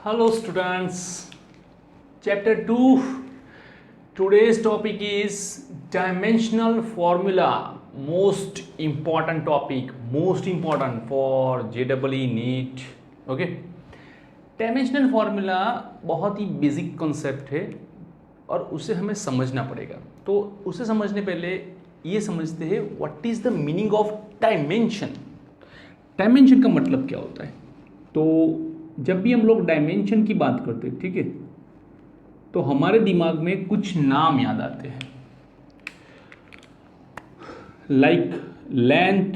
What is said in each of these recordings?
Hello students, chapter 2. Today's topic is dimensional formula. Most important topic, most important for JEE NEET. Okay. Dimensional formula बहुत ही basic concept है और उसे हमें समझना पड़ेगा। तो उसे समझने पहले ये समझते हैं what is the meaning of dimension. Dimension का मतलब क्या होता है। तो जब भी हम लोग डायमेंशन की बात करते हैं, ठीक है, तो हमारे दिमाग में कुछ नाम याद आते हैं, like length,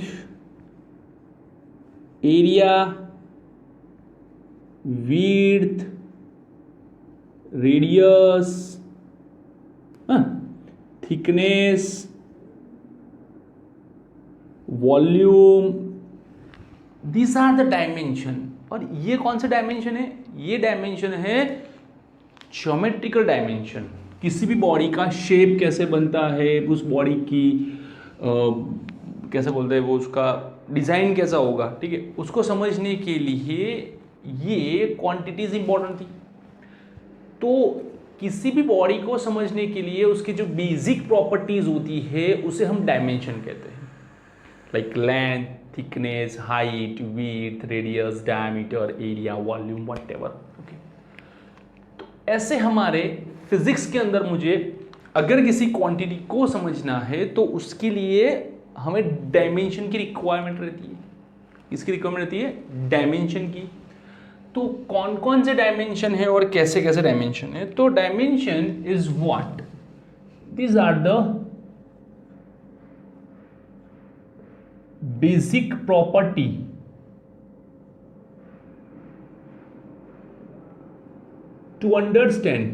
area, width, radius, thickness, volume. These are the dimension. और ये कौन सा डायमेंशन है? ये डायमेंशन है ज्योमेट्रिकल डायमेंशन। किसी भी बॉडी का शेप कैसे बनता है, उस बॉडी की कैसे बोलते हैं वो, उसका डिज़ाइन कैसा होगा, ठीक है, उसको समझने के लिए ये क्वांटिटीज इंपॉर्टेंट थी। तो किसी भी बॉडी को समझने के लिए उसकी जो बेसिक प्रॉपर्टीज होती है उसे हम डायमेंशन कहते हैं, like length, thickness, height, width, radius, diameter, area, volume, whatever. Okay, तो ऐसे हमारे फिजिक्स के अंदर मुझे अगर किसी क्वांटिटी को समझना है तो उसके लिए हमें डायमेंशन की रिक्वायरमेंट रहती है। किसकी रिक्वायरमेंट रहती है? डायमेंशन की। तो कौन कौन से डायमेंशन है और कैसे कैसे डायमेंशन है? तो dimension is what? These are the basic property to understand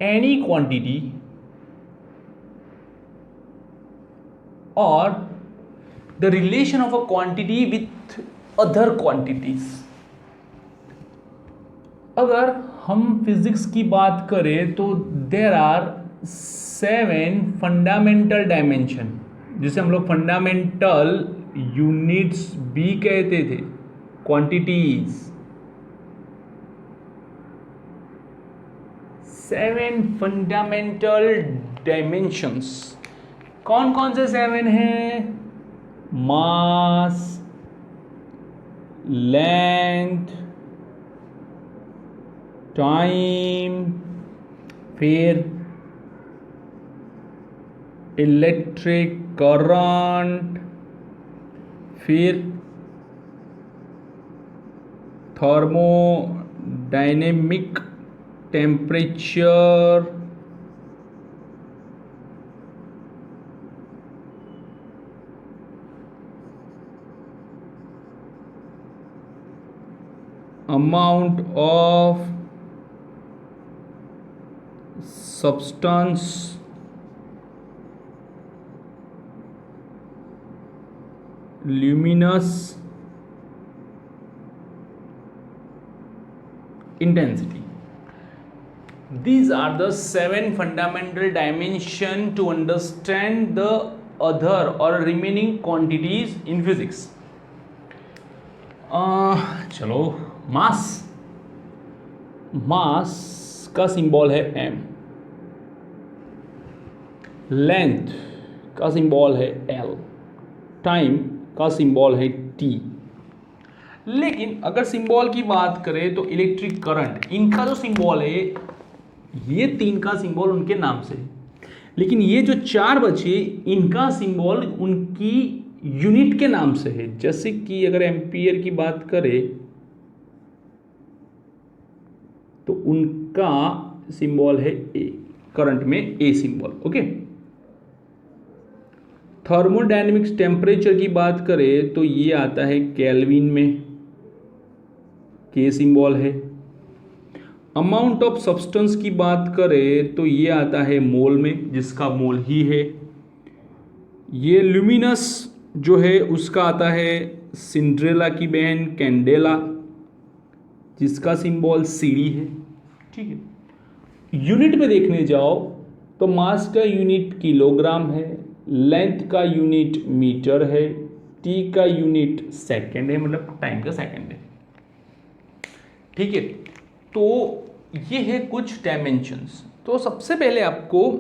any quantity or the relation of a quantity with other quantities। अगर हम फिजिक्स की बात करें तो देर आर 7 फंडामेंटल डायमेंशन, जिसे हम लोग फंडामेंटल यूनिट्स भी कहते थे, क्वांटिटीज। 7 fundamental dimensions. कौन कौन से 7 हैं? मास, लेंथ, टाइम, फिर इलेक्ट्रिक करंट, फिर thermodynamic temperature, amount of substance, luminous intensity। These are the 7 fundamental dimension to understand the other or remaining quantities in physics। चलो, मास। मास का सिंबल है m, लेंथ का सिंबल है l, टाइम का symbol है t। लेकिन अगर सिंबल की बात करें तो इलेक्ट्रिक करंट, इनका जो सिंबल है, ये 3 का सिंबल उनके नाम से है, लेकिन ये जो 4 बचे इनका सिंबल उनकी यूनिट के नाम से है। जैसे कि अगर एम्पियर की बात करें तो उनका सिंबल है ए, करंट में a symbol. Okay. Thermodynamics temperature की बात करें तो ये आता है केल्विन में, के सिंबल है। अमाउंट ऑफ सब्सटेंस की बात करें तो ये आता है मोल में, जिसका मोल ही है। ये ल्यूमिनस जो है उसका आता है सिंड्रेला की बहन कैंडेला, जिसका सिंबल सीडी है, ठीक है। यूनिट में देखने जाओ तो मास का यूनिट किलोग्राम है, लेंथ का यूनिट मीटर है, टी का यूनिट सेकेंड है, मतलब टाइम का सेकेंड है, ठीक है। तो ये है कुछ डायमेंशंस। तो सबसे पहले आपको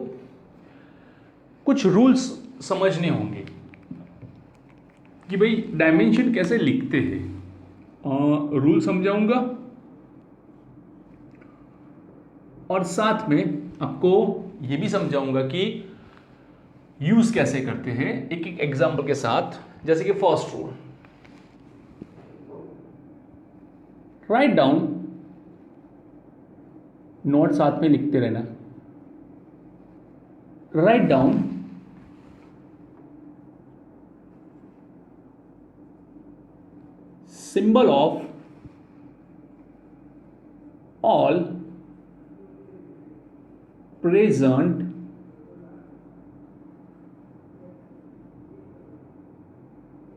कुछ रूल्स समझने होंगे कि भाई डायमेंशन कैसे लिखते हैं। रूल समझाऊंगा और साथ में आपको ये भी समझाऊंगा कि यूज कैसे करते हैं एक एक एग्जांपल के साथ। जैसे कि first rule, write down, note साथ में लिखते रहना। Write down symbol of all present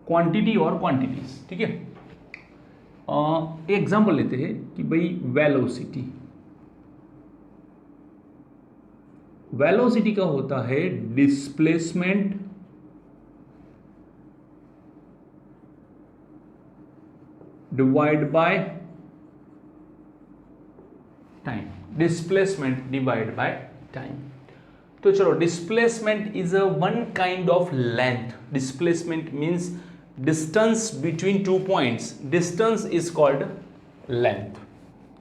quantity और क्वांटिटीज, ठीक है। एक एग्जांपल लेते हैं कि भाई वेलोसिटी। वेलोसिटी का होता है displacement divide by time. Displacement divide by time. तो चलो, displacement is a one kind of length. Displacement means distance between two points. Distance is called length.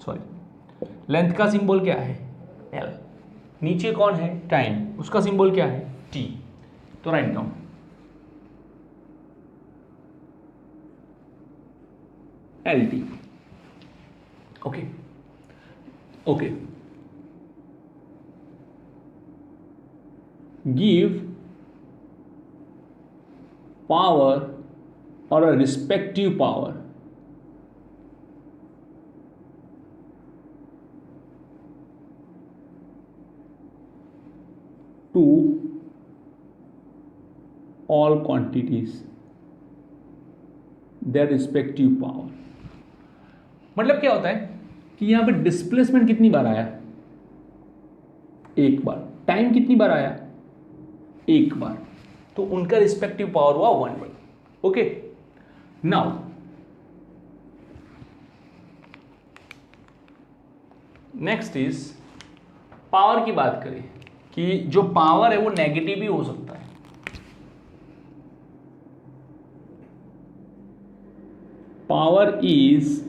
Sorry, length का सिंबल क्या है? एल। नीचे कौन है? टाइम, उसका सिंबल क्या है? टी। तो write down L T. Okay okay. Give power or a respective power to all quantities their respective power। मतलब क्या होता है कि यहां पे डिस्प्लेसमेंट कितनी बार आया? एक बार। टाइम कितनी बार आया? एक बार। तो उनका रिस्पेक्टिव पावर हुआ 1 okay. Now next is power की बात करें कि जो पावर है वो नेगेटिव भी हो सकता है। Power is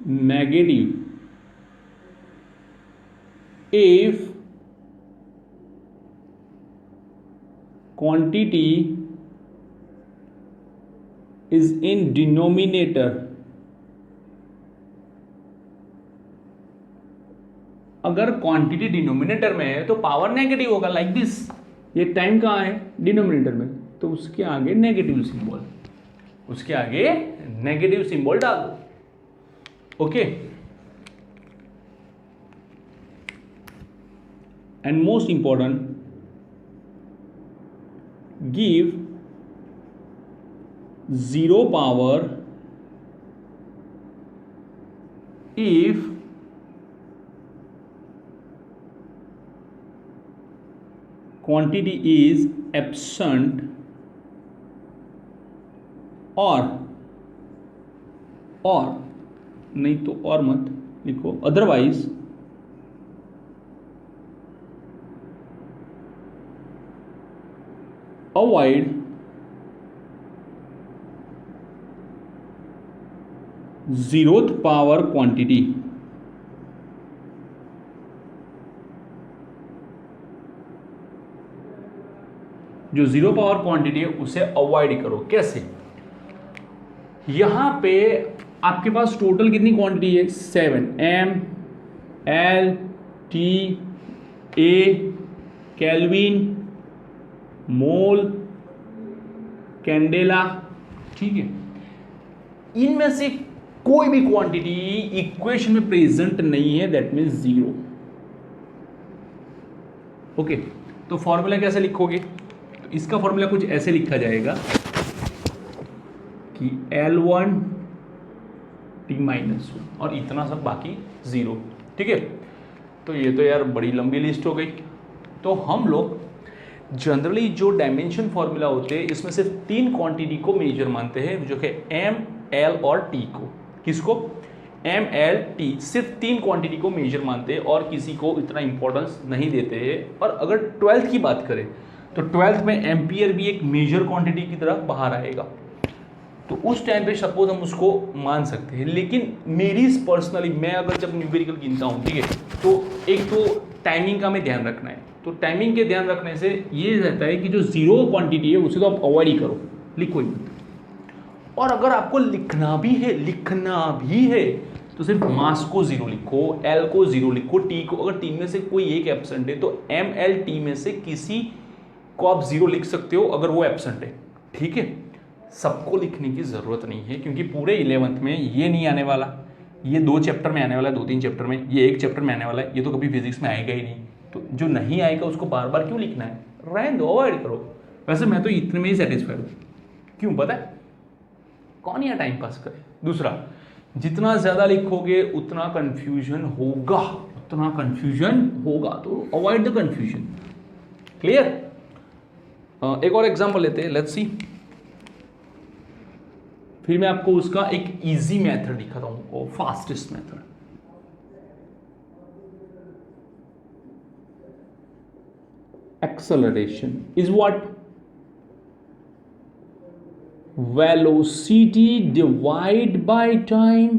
negative if quantity is in denominator। अगर क्वांटिटी डिनोमिनेटर में है तो पावर नेगेटिव होगा, लाइक दिस। ये टाइम कहाँ है? डिनोमिनेटर में, तो उसके आगे नेगेटिव सिंबल, उसके आगे नेगेटिव सिंबल डाल दो। Okay. And most important, give zero power if quantity is absent or नहीं तो और मत लिखो, otherwise avoid zeroth power quantity. जो जीरो पावर क्वांटिटी है उसे अवॉइड करो। कैसे? यहां पे आपके पास टोटल कितनी क्वांटिटी है? 7। एम, एल, टी, ए, केल्विन, मोल, कैंडेला, ठीक है। इनमें से कोई भी क्वांटिटी इक्वेशन में प्रेजेंट नहीं है, दैट मीन्स 0। ओके। तो फॉर्मूला कैसे लिखोगे? तो इसका फॉर्मूला कुछ ऐसे लिखा जाएगा कि L1 T-1 और इतना सब बाकी 0, ठीक है। तो ये तो यार बड़ी लंबी लिस्ट हो गई। तो हम लोग जनरली जो डायमेंशन फॉर्मूला होते हैं इसमें सिर्फ 3 क्वांटिटी को मेजर मानते हैं, जो कि एम, एल और टी को। किसको? एम, एल, टी, सिर्फ 3 क्वांटिटी को मेजर मानते हैं और किसी को इतना इंपॉर्टेंस नहीं देते हैं। और अगर 12th की बात करें तो 12th में एम्पियर भी एक मेजर क्वांटिटी की तरह बाहर आएगा, तो उस टाइम पे सपोज हम उसको मान सकते हैं। लेकिन मेरी पर्सनली, मैं अगर जब न्यूमेरिकल गिनता हूँ, ठीक है, तो एक तो टाइमिंग का हमें ध्यान रखना है। तो टाइमिंग के ध्यान रखने से ये रहता है कि जो जीरो क्वांटिटी है उसे तो आप अवॉइड ही करो, लिखो ही मत। और अगर आपको लिखना भी है तो सिर्फ मास को जीरो लिखो, एल को जीरो लिखो, टी को, अगर तीन में से कोई एक एब्सेंट है तो एम, एल, टी में से किसी को आप जीरो लिख सकते हो अगर वो एब्सेंट है, ठीक है। सबको लिखने की ज़रूरत नहीं है क्योंकि पूरे 11th में ये नहीं आने वाला, ये 2 चैप्टर में आने वाला है, 2-3 चैप्टर में, ये 1 चैप्टर में आने वाला है, ये तो कभी फिजिक्स में आएगा ही नहीं। तो जो नहीं आएगा उसको बार बार क्यों लिखना है, रहने दो, अवॉइड करो। वैसे मैं तो इतने में ही सेटिस्फाइड हूँ, क्यों पता है, कौन यहाँ टाइम पास करे। दूसरा, जितना ज़्यादा लिखोगे उतना कन्फ्यूजन होगा, तो अवॉइड द कन्फ्यूजन। क्लियर? एक और एग्जाम्पल लेते हैं, लेट्स सी। फिर मैं आपको उसका एक इजी मेथड दिखाता हूं और fastest method. Acceleration is what? Velocity divide by time,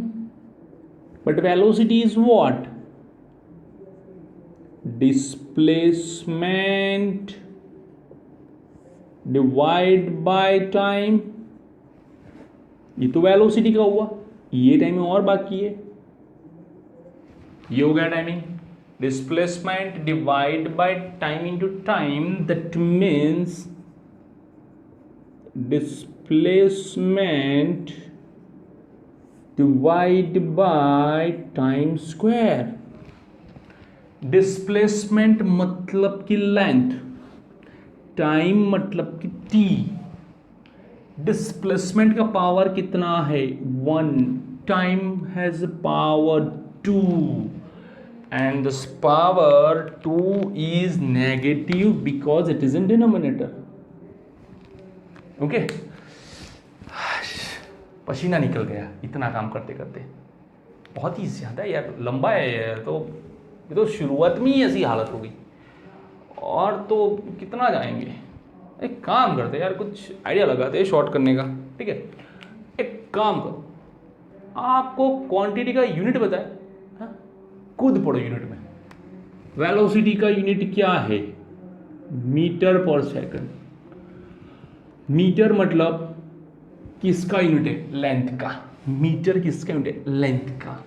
but velocity is what? Displacement divide by time. ये तो वेलोसिटी का हुआ, ये टाइमिंग और बाकी है, ये हो गया timing. Displacement divide by time into time, that means displacement divide by time square. Displacement मतलब की लेंथ, टाइम मतलब कि टी। डिस्प्लेसमेंट का पावर कितना है? 1, time has power 2 and this power 2 is negative because it is in denominator. Okay, पसीना निकल गया इतना काम करते करते, बहुत ही ज्यादा यार, लंबा है यार। तो ये तो शुरुआत में ही ऐसी हालत होगी, और तो कितना जाएंगे। एक काम करते यार, कुछ आइडिया लगाते हैं शॉर्ट करने का, ठीक है। एक काम करो, आपको क्वांटिटी का यूनिट बताए, हाँ, कूद पड़ो यूनिट में। वेलोसिटी का यूनिट क्या है? मीटर पर सेकंड। मीटर मतलब किसका यूनिट है? लेंथ का। मीटर किसका यूनिट है? लेंथ का।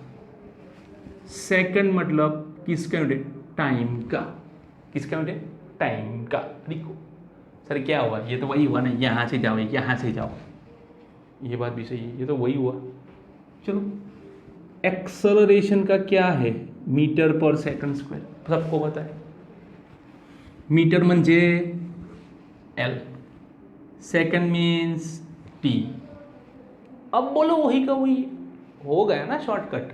सेकंड मतलब किसका यूनिट है? टाइम का। किसका यूनिट है? टाइम का। देखो सर क्या हुआ, ये तो वही हुआ ना, यहाँ से जाओ यहाँ से जाओ, ये बात भी सही है, ये तो वही हुआ। चलो, एक्सेलरेशन का क्या है? मीटर पर सेकंड स्क्वायर, सबको पता है। मीटर म्हणजे एल, सेकंड मीन्स टी। अब बोलो वही का वही हो गया ना, शॉर्टकट,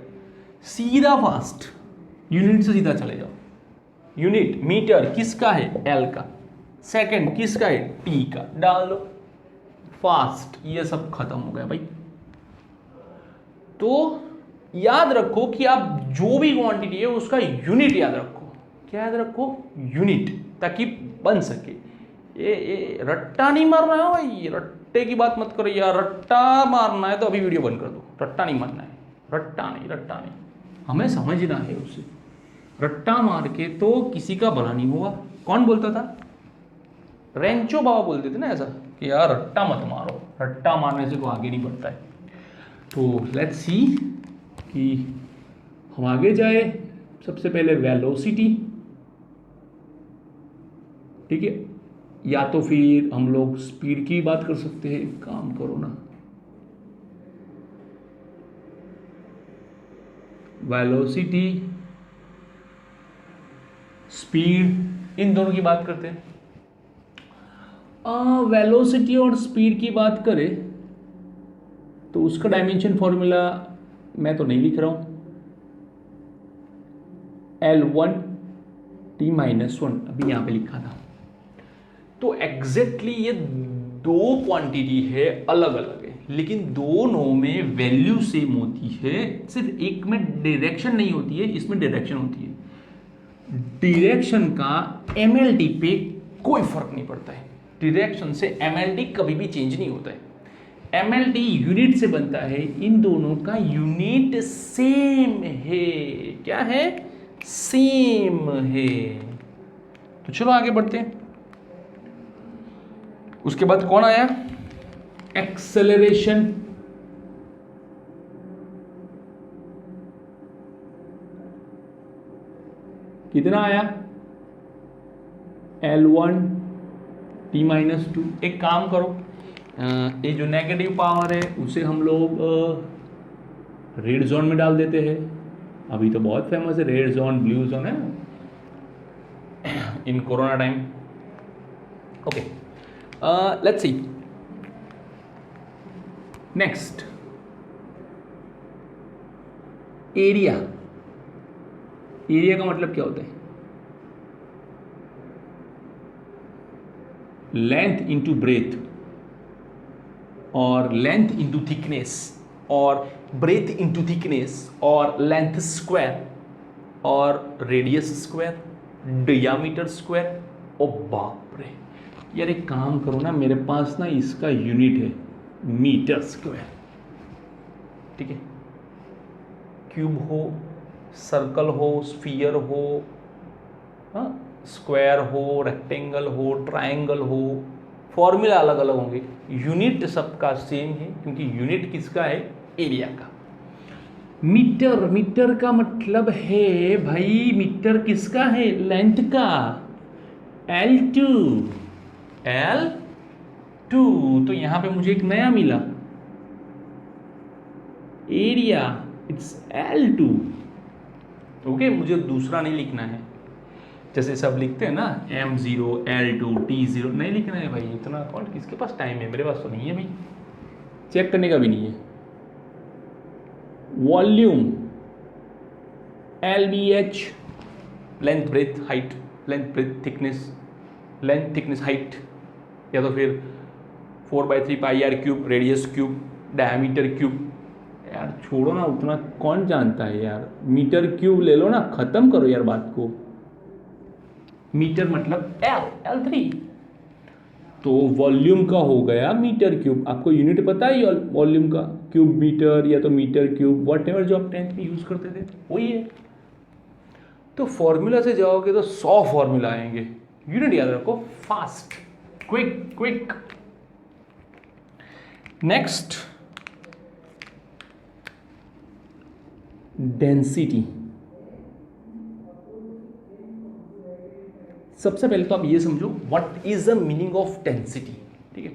सीधा फास्ट, यूनिट से सीधा चले जाओ। यूनिट मीटर किसका है? एल का। सेकंड किसका है? टी का। डाल दो, फास्ट, ये सब खत्म हो गया भाई। तो याद रखो कि आप जो भी क्वांटिटी है उसका यूनिट याद रखो। क्या याद रखो? यूनिट, ताकि बन सके। ये रट्टा नहीं मारना है भाई, रट्टे की बात मत करो यार। रट्टा मारना है तो अभी वीडियो बंद कर दो, रट्टा नहीं मारना है। रट्टा नहीं, हमें समझना है उसे। रट्टा मार के तो किसी का भला नहीं हुआ। कौन बोलता था? रेंचो बाबा बोलते थे ना ऐसा, कि यार रट्टा मत मारो, रट्टा मारने से कोई आगे नहीं बढ़ता है। तो लेट्स सी कि हम आगे जाए। सबसे पहले वेलोसिटी, ठीक है, या तो फिर हम लोग स्पीड की बात कर सकते हैं। काम करो ना, वेलोसिटी, स्पीड, इन दोनों की बात करते हैं। वेलोसिटी और स्पीड की बात करें तो उसका डायमेंशन फॉर्मूला मैं तो नहीं लिख रहा हूं। L1 T-1 अभी यहां पे लिखा था। तो एग्जैक्टली ये दो क्वांटिटी है, अलग अलग है, लेकिन दोनों में वैल्यू सेम होती है, सिर्फ एक में डायरेक्शन नहीं होती है, इसमें डायरेक्शन होती है। डायरेक्शन का एमएलटी पे कोई फर्क नहीं पड़ता है, डायरेक्शन से एमएलटी कभी भी चेंज नहीं होता है। एमएलटी यूनिट से बनता है, इन दोनों का यूनिट सेम है। क्या है? सेम है। तो चलो आगे बढ़ते हैं। उसके बाद कौन आया? एक्सेलरेशन। कितना आया? L1 t-2। एक काम करो, ये जो नेगेटिव पावर है उसे हम लोग रेड जोन में डाल देते हैं। अभी तो बहुत फेमस है रेड जोन, ब्लू जोन है in corona time. Okay, let's see next. Area. Area का मतलब क्या होता है? लेंथ इंटू ब्रेथ, और लेंथ इंटू थिकनेस, और ब्रेथ इंटू थिकनेस, और लेंथ स्क्वायर, और रेडियस स्क्वायर, डियामीटर स्क्वायर। ओ बाप रे यार, एक काम करो ना, मेरे पास ना इसका यूनिट है मीटर स्क्वायर। ठीक है, क्यूब हो, सर्कल हो, स्फीयर हो, स्क्वायर हो, रेक्टेंगल हो, ट्रायंगल हो, फॉर्मूला अलग अलग होंगे, यूनिट सबका सेम है, क्योंकि यूनिट किसका है? एरिया का। मीटर, मीटर का मतलब है भाई, मीटर किसका है? लेंथ का। L2, L2। तो यहां पे मुझे एक नया मिला, एरिया, इट्स L2। ओके, मुझे दूसरा नहीं लिखना है, जैसे सब लिखते हैं ना M0, L2, T0, नहीं लिखना है भाई। इतना कौन, किसके पास टाइम है? मेरे पास तो नहीं है भाई, चेक करने का भी नहीं है। Volume LBH, length breadth height, length breadth thickness, length thickness height, या तो फिर 4/3 pi r cube, radius cube, diameter cube. यार छोड़ो ना, उतना कौन जानता है यार, मीटर क्यूब ले लो ना, खत्म करो यार बात को। मीटर मतलब L3। तो वॉल्यूम का हो गया मीटर क्यूब। आपको यूनिट पता है वॉल्यूम का? क्यूब मीटर या तो मीटर क्यूब, वट एवर जो आप 10th में यूज करते थे वही है। तो फॉर्मूला से जाओगे तो 100 फॉर्मूला आएंगे। यूनिट याद रखो, fast, quick quick. Next, density. सबसे पहले तो आप ये समझो what is the meaning of density. ठीक है,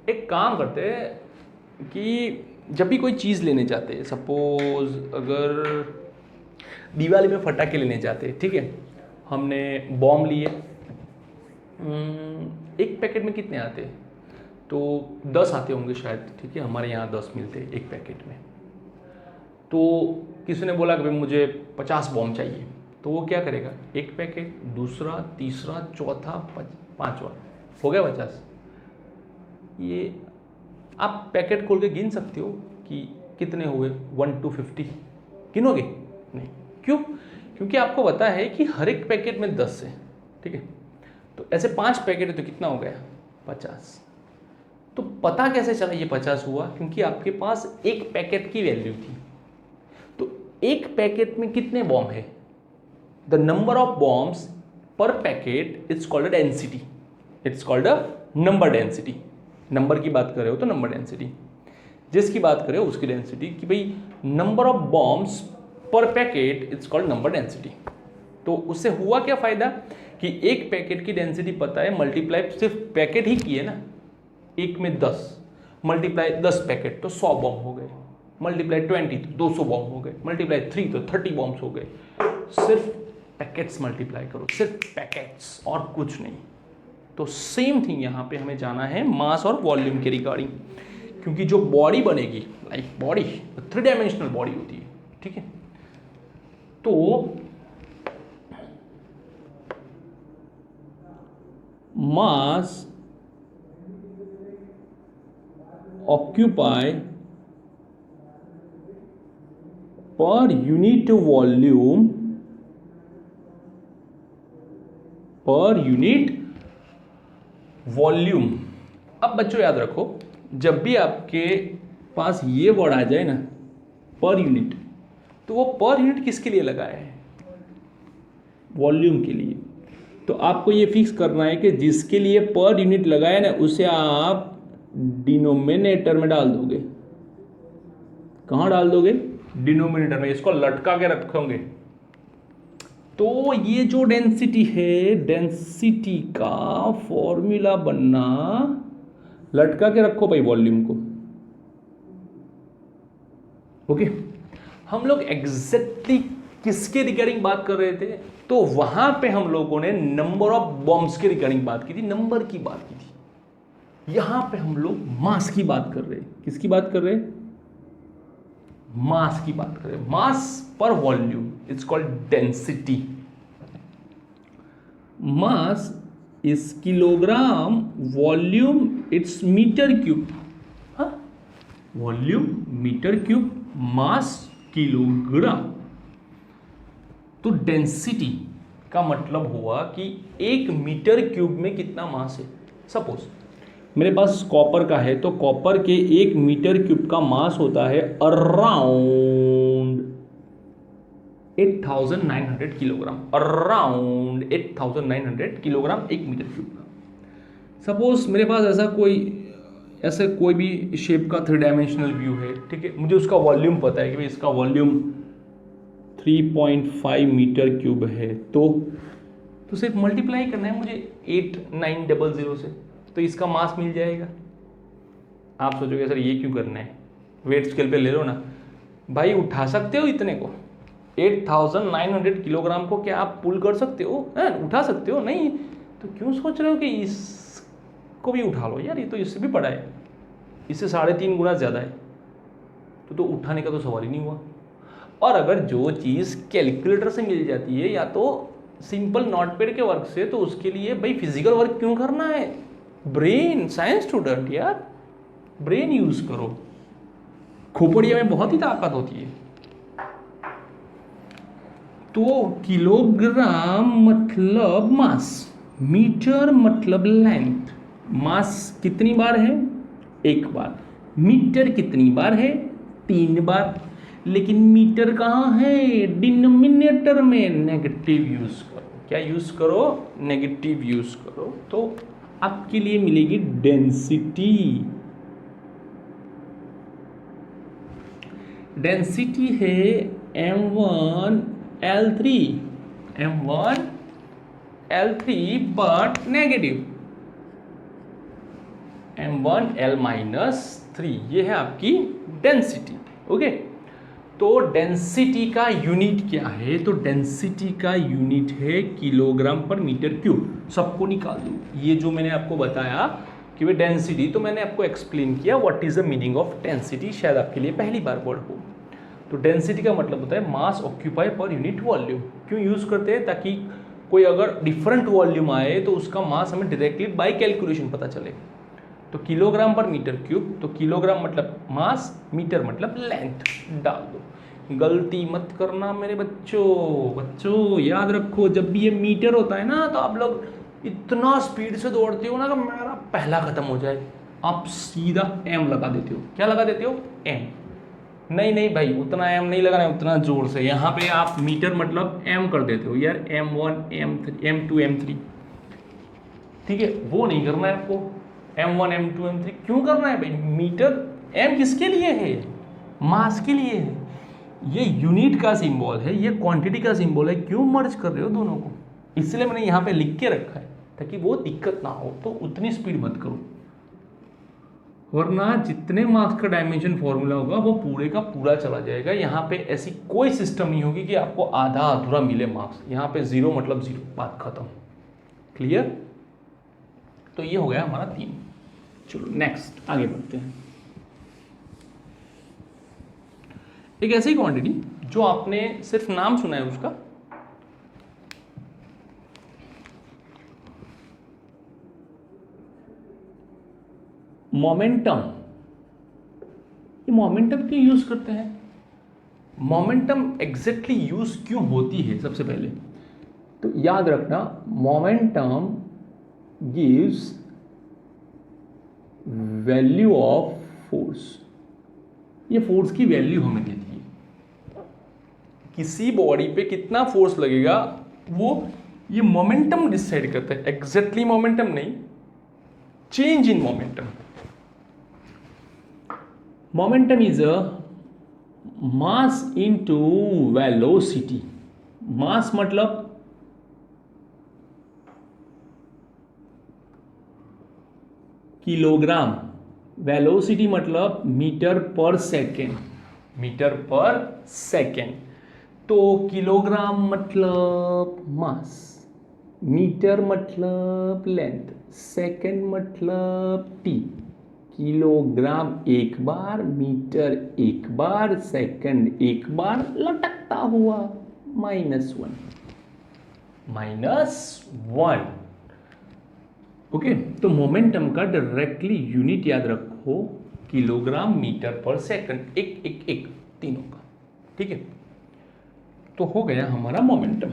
एक काम करते हैं कि जब भी कोई चीज़ लेने जाते हैं, सपोज अगर दिवाली में फटाके लेने जाते हैं, ठीक है, हमने बॉम्ब लिए, एक पैकेट में कितने आते हैं? तो 10 आते होंगे शायद। ठीक है, हमारे यहाँ 10 मिलते हैं एक पैकेट में। तो किसी ने बोला कि भाई मुझे 50 बॉम्ब चाहिए, तो वो क्या करेगा? एक पैकेट, दूसरा, तीसरा, चौथा, पांचवा, हो गया 50। ये आप पैकेट खोल के गिन सकते हो कि कितने हुए, 1 to 50 गिनोगे? नहीं। क्यों? क्योंकि आपको पता है कि हर एक पैकेट में 10 है। ठीक है, तो ऐसे 5 पैकेट है तो कितना हो गया? 50। तो पता कैसे चला ये 50 हुआ? क्योंकि आपके पास एक पैकेट की वैल्यू थी। तो एक पैकेट में कितने बॉम्ब है? द नंबर ऑफ बॉम्ब्स पर packet it's called a density. It's called a number density. Number की बात कर रहे हो तो नंबर डेंसिटी, जिसकी बात करें उसकी डेंसिटी, कि भाई नंबर ऑफ बॉम्ब्स पर packet it's called number density. तो उससे हुआ क्या फायदा कि एक पैकेट की डेंसिटी पता है, मल्टीप्लाई सिर्फ पैकेट ही की है ना, एक में 10, मल्टीप्लाई 10 पैकेट तो 100 बॉम्ब हो गए, मल्टीप्लाई 20 तो 200 बॉम्ब हो गए, मल्टीप्लाई 3 तो 30 बॉम्ब्स हो गए। सिर्फ पैकेट्स मल्टीप्लाई करो, सिर्फ पैकेट्स और कुछ नहीं। तो सेम थिंग यहाँ पे हमें जाना है मास और वॉल्यूम के रिगार्डिंग, क्योंकि जो बॉडी बनेगी, लाइक बॉडी 3 डायमेंशनल बॉडी होती है। ठीक है, तो mass occupy per unit volume अब बच्चों याद रखो, जब भी आपके पास ये वर्ड आ जाए ना पर यूनिट, तो वो पर यूनिट किसके लिए लगाया है? वॉल्यूम के लिए। तो आपको ये फिक्स करना है कि जिसके लिए पर यूनिट लगाया ना उसे आप डिनोमिनेटर में डाल दोगे। कहाँ डाल दोगे? डिनोमिनेटर में। इसको लटका के रखोगे। तो ये जो डेंसिटी है, डेंसिटी का फॉर्मूला बनना, लटका के रखो भाई वॉल्यूम को। ओके, हम लोग एग्जैक्टली किसके रिगार्डिंग बात कर रहे थे? तो वहां पे हम लोगों ने नंबर ऑफ बॉम्ब्स के रिगार्डिंग बात की थी, नंबर की बात की थी। यहां पे हम लोग मास की बात कर रहे हैं। किसकी बात कर रहे हैं? मास की बात कर रहे हैं। मास पर volume, it's called density. Mass is kilogram, volume it's metre cube. Volume metre cube, mass kilogram. तो डेंसिटी का मतलब हुआ कि 1 मीटर क्यूब में कितना मास है। सपोज मेरे पास कॉपर का है, तो कॉपर के 1 मीटर क्यूब का मास होता है around 8,900 kilogram. Around 8,900 kilogram 1 metre cube का। सपोज मेरे पास ऐसा कोई भी शेप का 3 डायमेंशनल व्यू है, ठीक है। मुझे उसका वॉल्यूम पता है कि भाई इसका वॉल्यूम 3.5 मीटर क्यूब है। तो सिर्फ मल्टीप्लाई करना है मुझे 8900 से, तो इसका मास मिल जाएगा। आप सोचोगे सर ये क्यों करना है? वेट स्केल पे ले लो ना भाई, उठा सकते हो इतने को? 8,900 किलोग्राम को क्या आप पुल कर सकते हो? उठा सकते हो? नहीं। तो क्यों सोच रहे हो कि इसको भी उठा लो? यार ये तो इससे भी बड़ा है, इससे 3.5 गुना ज़्यादा है। तो उठाने का तो सवाल ही नहीं हुआ। और अगर जो चीज़ कैलकुलेटर से मिल जाती है या तो सिंपल नोटपैड के वर्क से, तो उसके लिए भाई फिजिकल वर्क क्यों करना है? ब्रेन, साइंस स्टूडेंट यार, ब्रेन यूज करो। खोपड़िया में बहुत ही ताकत होती है। तो किलोग्राम मतलब मास, मीटर मतलब लेंथ। मास कितनी बार है? 1 बार। मीटर कितनी बार है? 3 बार। लेकिन मीटर कहाँ है? डिनोमिनेटर में। नेगेटिव यूज करो। क्या यूज करो? नेगेटिव यूज करो। तो आपके लिए मिलेगी डेंसिटी। डेंसिटी है M1L3, M1L3 but negative, M1L-3, ये है आपकी डेंसिटी। ओके, तो डेंसिटी का यूनिट क्या है? तो डेंसिटी का यूनिट है किलोग्राम पर मीटर क्यूब। सबको निकाल दो। ये जो मैंने आपको बताया कि वे डेंसिटी, तो मैंने आपको एक्सप्लेन किया what is the meaning of density, शायद आपके लिए पहली बार वर्ड हो। तो डेंसिटी का मतलब होता है मास ऑक्यूपाई पर यूनिट वॉल्यूम। क्यों यूज करते हैं? ताकि कोई अगर डिफरेंट वॉल्यूम आए तो उसका मास हमें डायरेक्टली बाय कैलकुलेशन पता चले। तो किलोग्राम पर मीटर क्यूब, तो किलोग्राम मतलब मास, मीटर मतलब लेंथ डाल दो। गलती मत करना मेरे बच्चों याद रखो, जब भी ये मीटर होता है ना, तो आप लोग इतना स्पीड से दौड़ते हो ना कि मेरा पहला खत्म हो जाए, आप सीधा एम लगा देते हो। क्या लगा देते हो? एम। नहीं भाई, उतना एम नहीं लगाना है, उतना जोर से। यहाँ पे आप मीटर मतलब एम कर देते हो यार, M1, M3, M2, M3, ठीक है। वो नहीं करना है आपको। M1, M2, M3 क्यों करना है भाई? मीटर एम किसके लिए है? मास के लिए है। ये यूनिट का सिंबल है, ये क्वांटिटी का सिंबल है। क्यों मर्ज कर रहे हो दोनों को? इसलिए मैंने यहाँ पे लिख के रखा है ताकि वो दिक्कत ना हो। तो उतनी स्पीड मत करो, वरना जितने मार्क्स का डायमेंशन फॉर्मूला होगा वो पूरे का पूरा चला जाएगा। यहाँ पे ऐसी कोई सिस्टम नहीं होगी कि आपको आधा अधूरा मिले मार्क्स। यहाँ पे 0 मतलब 0, बात खत्म। क्लियर? तो ये हो गया हमारा 3। चलो नेक्स्ट आगे बढ़ते हैं। एक ऐसी क्वांटिटी जो आपने सिर्फ नाम सुना है उसका, मोमेंटम, ये मोमेंटम क्यों यूज करते हैं? मोमेंटम एग्जैक्टली यूज क्यों होती है? सबसे पहले तो याद रखना, momentum gives value of force. ये फोर्स की वैल्यू हमें देती है। किसी बॉडी पे कितना फोर्स लगेगा वो ये मोमेंटम डिसाइड करता है, एग्जैक्टली मोमेंटम नहीं, change in momentum. Momentum is a mass into velocity. Mass मतलब किलोग्राम, वेलोसिटी मतलब metre per second, metre per second. तो किलोग्राम मतलब मास, मीटर मतलब लेंथ, सेकेंड मतलब टी। किलोग्राम एक बार, मीटर एक बार, सेकंड एक बार, लटकता हुआ -1, -1। ओके, तो मोमेंटम का डायरेक्टली यूनिट याद रखो, किलोग्राम मीटर पर सेकंड, एक एक एक तीनों का। ठीक है, तो हो गया हमारा momentum.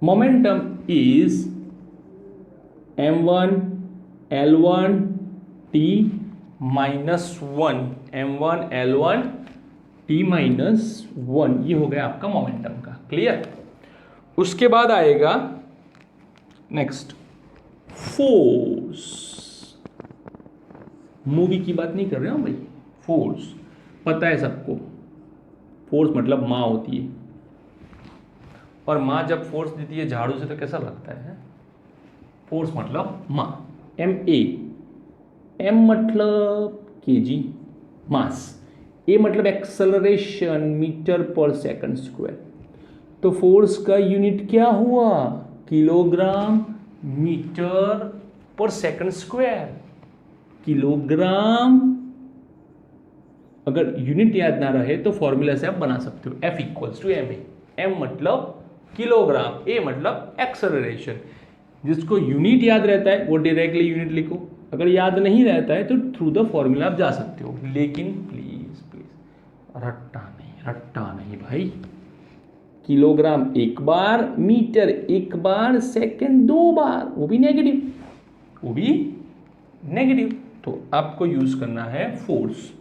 Momentum is m1 l1 t -1, m1 l1 t -1, ये हो गया आपका मोमेंटम का। क्लियर? उसके बाद आएगा नेक्स्ट फोर्स। मूवी की बात नहीं कर रहे हो भाई, फोर्स पता है सबको। फोर्स मतलब माँ होती है, और माँ जब फोर्स देती है झाड़ू से तो कैसा लगता है? फोर्स मतलब माँ, MA। M मतलब केजी, मास। A मतलब एक्सेलरेशन, मीटर पर सेकंड स्क्वायर। तो फोर्स का यूनिट क्या हुआ? किलोग्राम मीटर पर सेकंड स्क्वायर। किलोग्राम, अगर यूनिट याद ना रहे तो फॉर्मूला से आप बना सकते हो, F = ma। M मतलब किलोग्राम, A मतलब एक्सेलरेशन। जिसको यूनिट याद रहता है वो डायरेक्टली यूनिट लिखो, अगर याद नहीं रहता है तो थ्रू द फॉर्मूला आप जा सकते हो, लेकिन प्लीज प्लीज रट्टा नहीं भाई। किलोग्राम एक बार, मीटर एक बार, सेकंड दो बार, वो भी नेगेटिव, तो आपको यूज करना है फोर्स।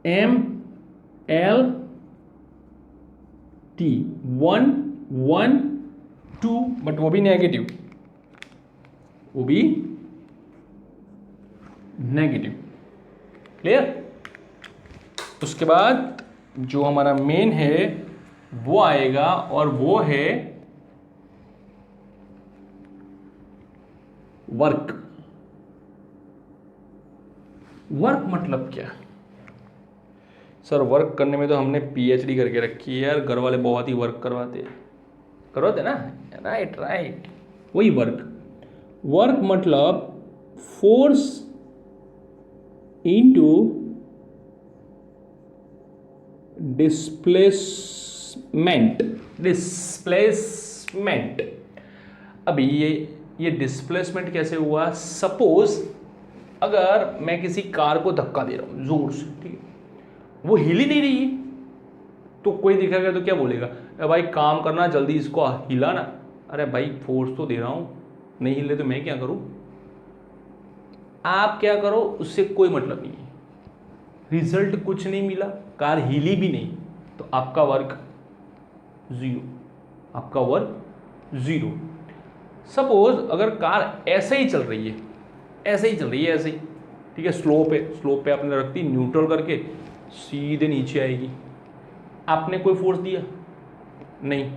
ML T 1 1 2, बट वो भी नेगेटिव, क्लियर? उसके बाद जो हमारा मेन है वो आएगा, और वो है वर्क। वर्क मतलब क्या? सर वर्क करने में तो हमने PhD करके रखी है यार, घर वाले बहुत ही वर्क करवाते ना। राइट, वही वर्क मतलब फोर्स इनटू डिस्प्लेसमेंट। अभी ये डिस्प्लेसमेंट कैसे हुआ? सपोज अगर मैं किसी कार को धक्का दे रहा हूं जोर से, ठीक है, वो हिल ही नहीं रही है, तो कोई दिखेगा तो क्या बोलेगा? अरे भाई काम करना, जल्दी इसको हिलाना। अरे भाई फोर्स तो दे रहा हूं, नहीं हिले तो मैं क्या करूं? आप क्या करो, उससे कोई मतलब नहीं है, रिजल्ट कुछ नहीं मिला, कार हिली भी नहीं, तो आपका वर्क जीरो। सपोज अगर कार ऐसे ही चल रही है, ऐसे ही, ठीक है, स्लोप पे आपने रख दी, न्यूट्रल करके सीधे नीचे आएगी, आपने कोई फोर्स दिया नहीं,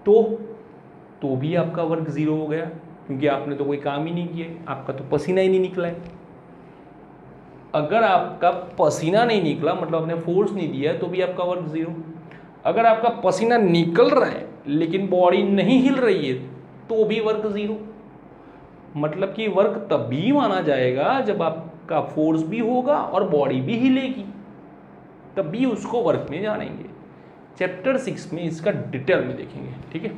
तो भी आपका वर्क जीरो हो गया, क्योंकि आपने तो कोई काम ही नहीं किया, आपका तो पसीना ही नहीं निकला है। अगर आपका पसीना नहीं निकला मतलब आपने फोर्स नहीं दिया, तो भी आपका वर्क जीरो। अगर आपका पसीना निकल रहा है लेकिन बॉडी नहीं हिल रही है, तो भी वर्क जीरो। मतलब कि वर्क तभी माना जाएगा जब आपका फोर्स भी होगा और बॉडी भी हिलेगी, तभी उसको वर्क में जानेंगे। चैप्टर 6 में इसका डिटेल में देखेंगे, ठीक है।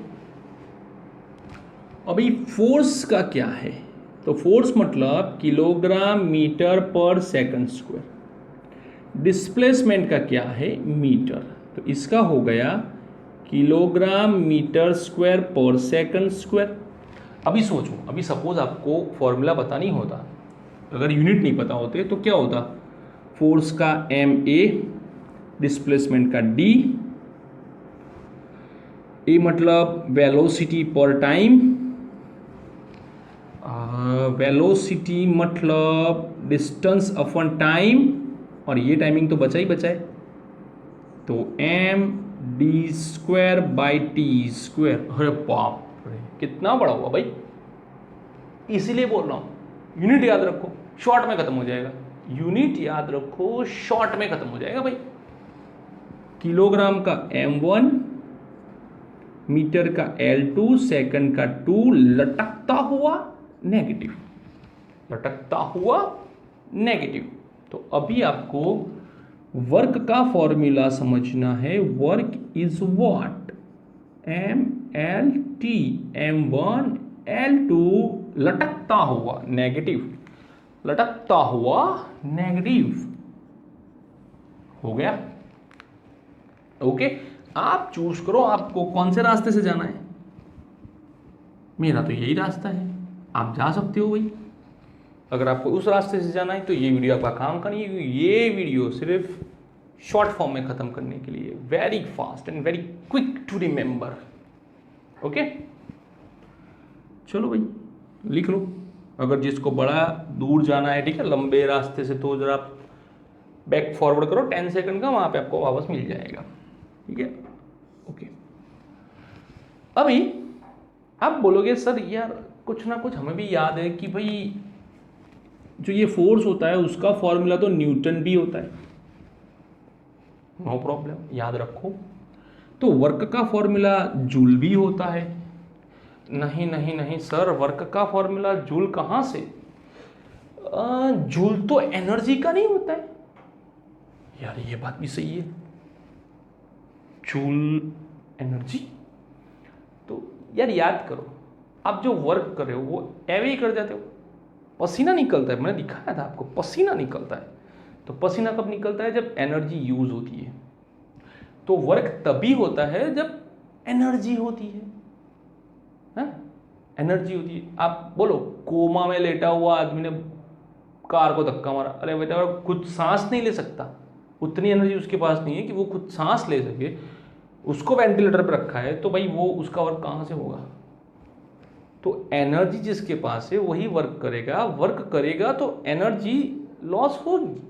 अभी फोर्स का क्या है, तो फोर्स मतलब किलोग्राम मीटर पर सेकंड स्क्वायर। डिस्प्लेसमेंट का क्या है, मीटर, तो इसका हो गया किलोग्राम मीटर स्क्वायर पर सेकंड स्क्वायर। अभी सोचो, अभी सपोज आपको फॉर्मूला पता नहीं होता, अगर यूनिट नहीं पता होते तो क्या होता, फोर्स का MA, डिस्प्लेसमेंट का D, ए मतलब वेलोसिटी पर टाइम, वेलोसिटी मतलब डिस्टेंस अपॉन टाइम, और ये टाइमिंग तो बचा ही बचा है, तो md²/t²। अरे बाप रे, कितना बड़ा हुआ भाई, इसीलिए बोल रहा हूँ यूनिट याद रखो, शॉर्ट में खत्म हो जाएगा। यूनिट याद रखो, शॉर्ट में खत्म हो जाएगा भाई। किलोग्राम का M1, मीटर का L2, सेकंड का 2, लटकता हुआ नेगेटिव, लटकता हुआ नेगेटिव। तो अभी आपको वर्क का फॉर्मूला समझना है। Work is what, MLT, M1 L2, लटकता हुआ नेगेटिव, लटकता हुआ नेगेटिव हो गया। ओके, आप चूज करो आपको कौन से रास्ते से जाना है। मेरा तो यही रास्ता है, आप जा सकते हो भाई। अगर आपको उस रास्ते से जाना है तो ये वीडियो आपका काम का नहीं है, क्योंकि ये वीडियो सिर्फ शॉर्ट फॉर्म में खत्म करने के लिए, very fast and very quick to remember. Okay, चलो भाई लिख लो। अगर जिसको बड़ा दूर जाना है, ठीक है, लंबे रास्ते से, तो जरा बैक फॉरवर्ड करो 10 सेकंड का, वहां पे आपको वापस मिल जाएगा, ठीक है। ओके, अभी आप बोलोगे सर यार कुछ ना कुछ हमें भी याद है कि भाई जो ये फोर्स होता है उसका फॉर्मूला तो न्यूटन भी होता है। नो प्रॉब्लम, याद रखो। तो वर्क का फॉर्मूला जूल भी होता है। नहीं नहीं नहीं सर, वर्क का फॉर्मूला जूल कहाँ से, जूल तो एनर्जी का नहीं होता है। यार ये बात भी सही है, जूल एनर्जी। तो यार याद करो, आप जो वर्क कर रहे हो वो ऐवे ही कर जाते हो, पसीना निकलता है, मैंने दिखाया था आपको, पसीना निकलता है। तो पसीना कब निकलता है, जब एनर्जी यूज होती है। तो वर्क तभी होता है जब एनर्जी होती है, एनर्जी होती है। आप बोलो कोमा में लेटा हुआ आदमी ने कार को धक्का मारा, अरे बेटा खुद सांस नहीं ले सकता, उतनी एनर्जी उसके पास नहीं है कि वो खुद सांस ले सके, उसको वेंटिलेटर पर रखा है, तो भाई वो उसका वर्क कहाँ से होगा। तो एनर्जी जिसके पास है वही वर्क करेगा, वर्क करेगा तो एनर्जी लॉस होगी,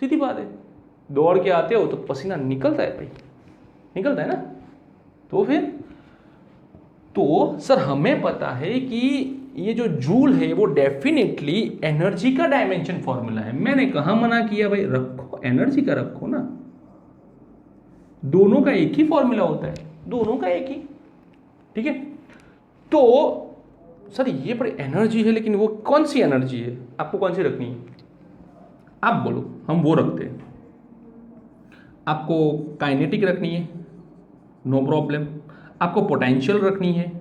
सीधी बात है। दौड़ के आते हो तो पसीना निकलता है भाई, निकलता है ना। तो फिर तो सर हमें पता है कि ये जो जूल है वो डेफिनेटली एनर्जी का डायमेंशन फॉर्मूला है। मैंने कहाँ मना किया भाई, रखो एनर्जी का, रखो ना, दोनों का एक ही फॉर्मूला होता है, दोनों का एक ही, ठीक है। तो सर ये बड़ी एनर्जी है, लेकिन वो कौन सी एनर्जी है, आपको कौन सी रखनी है, आप बोलो, हम वो रखते हैं। आपको काइनेटिक रखनी है, नो प्रॉब्लम। आपको पोटेंशियल रखनी है,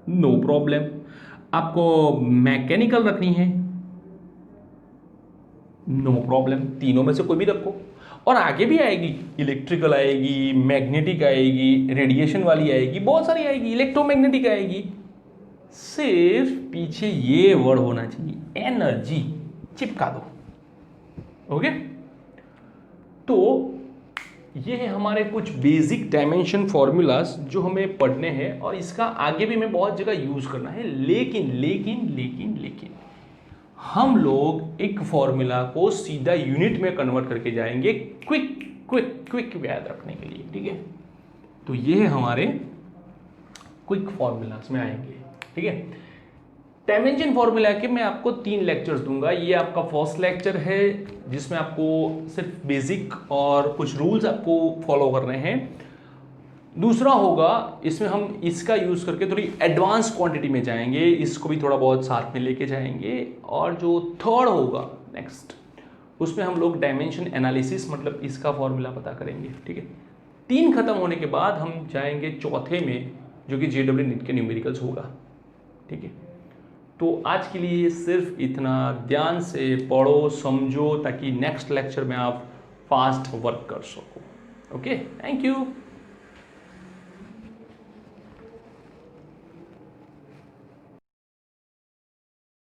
नो प्रॉब्लम। आपको मैकेनिकल रखनी है, नो प्रॉब्लम। तीनों में से कोई भी रखो, और आगे भी आएगी, इलेक्ट्रिकल आएगी, मैग्नेटिक आएगी, रेडिएशन वाली आएगी, बहुत सारी आएगी, इलेक्ट्रोमैग्नेटिक आएगी। सिर्फ पीछे ये वर्ड होना चाहिए, एनर्जी, चिपका दो। ओके, तो ये है हमारे कुछ बेसिक डायमेंशन फॉर्मूलाज जो हमें पढ़ने हैं, और इसका आगे भी हमें बहुत जगह यूज करना है। लेकिन लेकिन लेकिन लेकिन हम लोग एक फॉर्मूला को सीधा यूनिट में कन्वर्ट करके जाएंगे, क्विक क्विक क्विक याद रखने के लिए, ठीक है। तो ये है हमारे क्विक फॉर्मूलाज में आएंगे, ठीक है। डायमेंशन फॉर्मूला के मैं आपको 3 लेक्चर्स दूंगा। ये आपका फर्स्ट लेक्चर है जिसमें आपको सिर्फ बेसिक और कुछ रूल्स आपको फॉलो करने हैं। दूसरा होगा, इसमें हम इसका यूज करके थोड़ी एडवांस क्वांटिटी में जाएंगे, इसको भी थोड़ा बहुत साथ में लेके जाएंगे। और जो थर्ड होगा नेक्स्ट, उसमें हम लोग डायमेंशन एनालिसिस, मतलब इसका फॉर्मूला पता करेंगे, ठीक है। 3 खत्म होने के बाद हम जाएंगे चौथे में, जो कि JEE नीट के न्यूमेरिकल्स होगा। ठीक है, तो आज के लिए सिर्फ इतना। ध्यान से पढ़ो, समझो, ताकि नेक्स्ट लेक्चर में आप फास्ट वर्क कर सको। Okay, thank you.